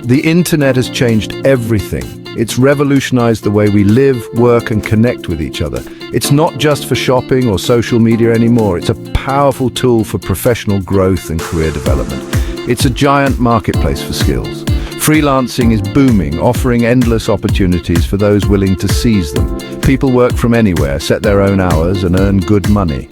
The internet has changed everything. It's revolutionized the way we live, work, and connect with each other. It's not just for shopping or social media anymore. It's a powerful tool for professional growth and career development. It's a giant marketplace for skills. Freelancing is booming, offering endless opportunities for those willing to seize them. People work from anywhere, set their own hours, and earn good money.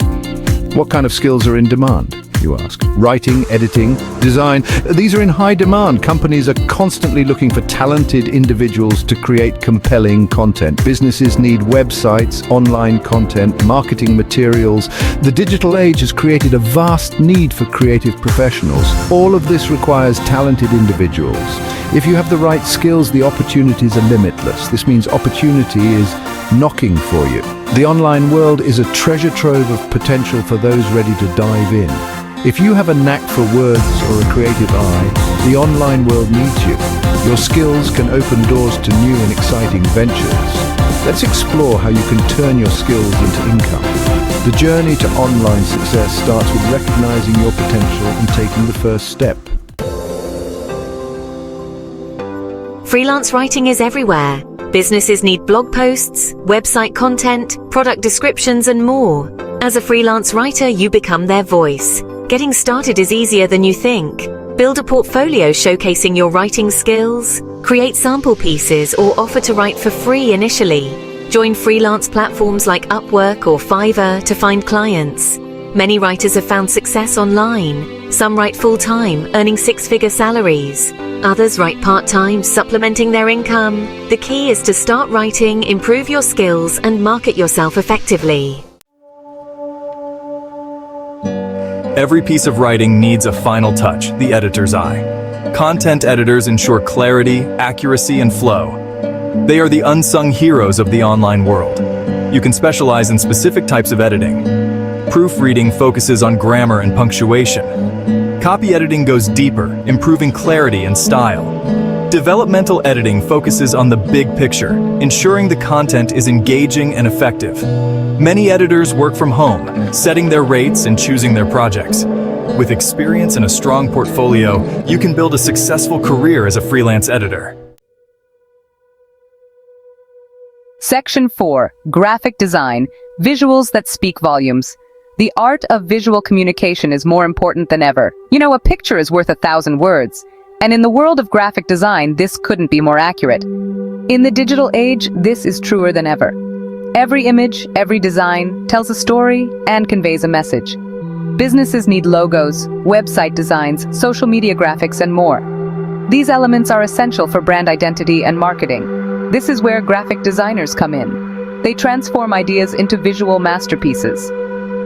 What kind of skills are in demand, you ask? Writing, editing, design. These are in high demand. Companies are constantly looking for talented individuals to create compelling content. Businesses need websites, online content, marketing materials. The digital age has created a vast need for creative professionals. All of this requires talented individuals. If you have the right skills, the opportunities are limitless. This means opportunity is knocking for you. The online world is a treasure trove of potential for those ready to dive in. If you have a knack for words or a creative eye, the online world needs you. Your skills can open doors to new and exciting ventures. Let's explore how you can turn your skills into income. The journey to online success starts with recognizing your potential and taking the first step. Freelance writing is everywhere. Businesses need blog posts, website content, product descriptions, and more. As a freelance writer, you become their voice. Getting started is easier than you think. Build a portfolio showcasing your writing skills, create sample pieces, or offer to write for free initially. Join freelance platforms like Upwork or Fiverr to find clients. Many writers have found success online. Some write full-time, earning six-figure salaries. Others write part-time, supplementing their income. The key is to start writing, improve your skills, and market yourself effectively. Every piece of writing needs a final touch, the editor's eye. Content editors ensure clarity, accuracy, and flow. They are the unsung heroes of the online world. You can specialize in specific types of editing. Proofreading focuses on grammar and punctuation. Copy editing goes deeper, improving clarity and style. Developmental editing focuses on the big picture, ensuring the content is engaging and effective. Many editors work from home, setting their rates and choosing their projects. With experience and a strong portfolio, you can build a successful career as a freelance editor. Section 4. Graphic Design. Visuals that speak volumes. The art of visual communication is more important than ever. You know, a picture is worth 1,000 words. And in the world of graphic design, this couldn't be more accurate. In the digital age, this is truer than ever. Every image, every design tells a story and conveys a message. Businesses need logos, website designs, social media graphics, and more. These elements are essential for brand identity and marketing. This is where graphic designers come in. They transform ideas into visual masterpieces.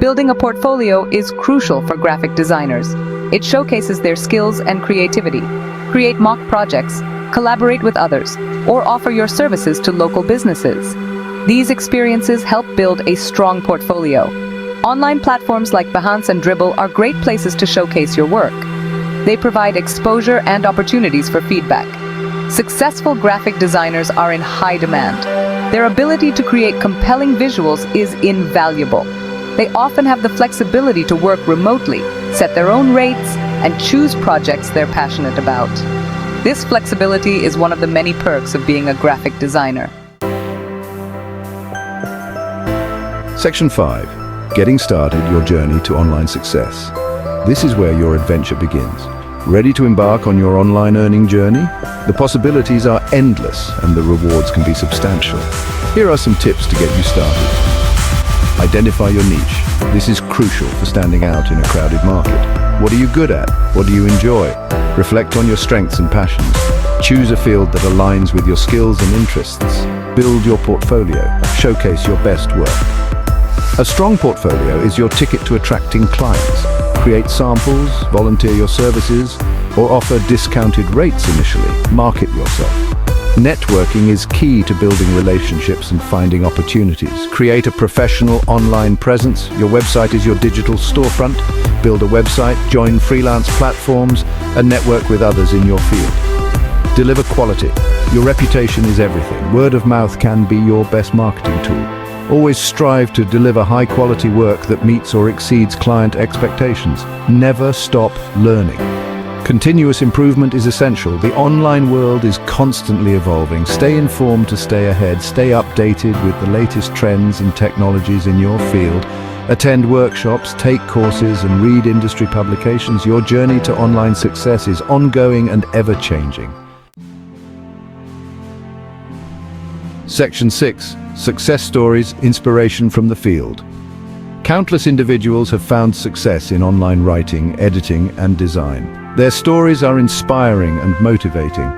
Building a portfolio is crucial for graphic designers. It showcases their skills and creativity. Create mock projects, collaborate with others, or offer your services to local businesses. These experiences help build a strong portfolio. Online platforms like Behance and Dribbble are great places to showcase your work. They provide exposure and opportunities for feedback. Successful graphic designers are in high demand. Their ability to create compelling visuals is invaluable. They often have the flexibility to work remotely, set their own rates, and choose projects they're passionate about. This flexibility is one of the many perks of being a graphic designer. Section 5. Getting started your journey to online success. This is where your adventure begins. Ready to embark on your online earning journey? The possibilities are endless and the rewards can be substantial. Here are some tips to get you started. Identify your niche. This is crucial for standing out in a crowded market. What are you good at? What do you enjoy? Reflect on your strengths and passions. Choose a field that aligns with your skills and interests. Build your portfolio. Showcase your best work. A strong portfolio is your ticket to attracting clients. Create samples, volunteer your services, or offer discounted rates initially. Market yourself. Networking is key to building relationships and finding opportunities. Create a professional online presence. Your website is your digital storefront. Build a website, join freelance platforms, and network with others in your field. Deliver quality. Your reputation is everything. Word of mouth can be your best marketing tool. Always strive to deliver high-quality work that meets or exceeds client expectations. Never stop learning. Continuous improvement is essential. The online world is constantly evolving. Stay informed to stay ahead. Stay updated with the latest trends and technologies in your field. Attend workshops, take courses, and read industry publications. Your journey to online success is ongoing and ever-changing. Section 6. Success Stories, Inspiration from the Field. Countless individuals have found success in online writing, editing, and design. Their stories are inspiring and motivating.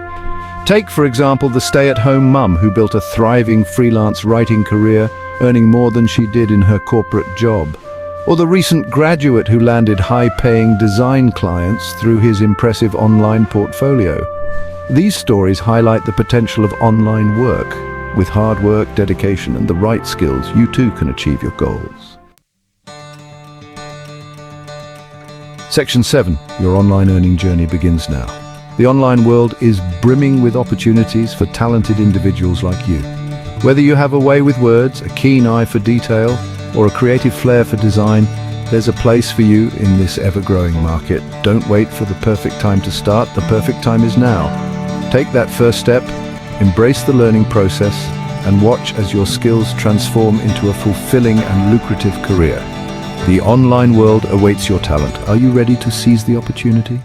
Take, for example, the stay-at-home mum who built a thriving freelance writing career, earning more than she did in her corporate job. Or the recent graduate who landed high-paying design clients through his impressive online portfolio. These stories highlight the potential of online work. With hard work, dedication, and the right skills, you too can achieve your goals. Section 7. Your online earning journey begins now. The online world is brimming with opportunities for talented individuals like you. Whether you have a way with words, a keen eye for detail, or a creative flair for design, there's a place for you in this ever-growing market. Don't wait for the perfect time to start. The perfect time is now. Take that first step, embrace the learning process, and watch as your skills transform into a fulfilling and lucrative career. The online world awaits your talent. Are you ready to seize the opportunity?